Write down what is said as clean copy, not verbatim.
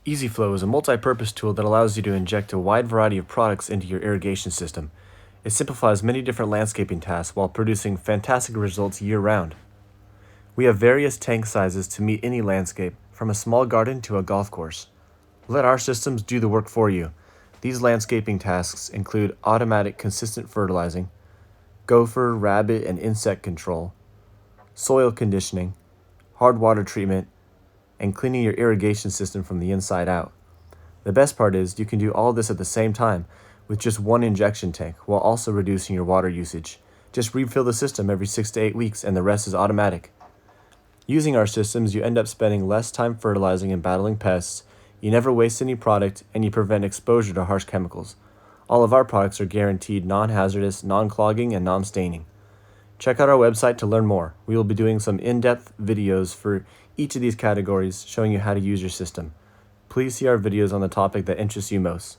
EZ-FLO is a multi-purpose tool that allows you to inject a wide variety of products into your irrigation system. It simplifies many different landscaping tasks while producing fantastic results year-round. We have various tank sizes to meet any landscape, from a small garden to a golf course. Let our systems do the work for you. These landscaping tasks include automatic consistent fertilizing, gopher, rabbit, and insect control, soil conditioning, hard water treatment, and cleaning your irrigation system from the inside out. The best part is you can do all this at the same time with just one injection tank while also reducing your water usage. Just refill the system every 6 to 8 weeks and the rest is automatic. Using our systems, you end up spending less time fertilizing and battling pests, you never waste any product, and you prevent exposure to harsh chemicals. All of our products are guaranteed non-hazardous, non-clogging, and non-staining. Check out our website to learn more. We will be doing some in-depth videos for each of these categories showing you how to use your system. Please see our videos on the topic that interests you most.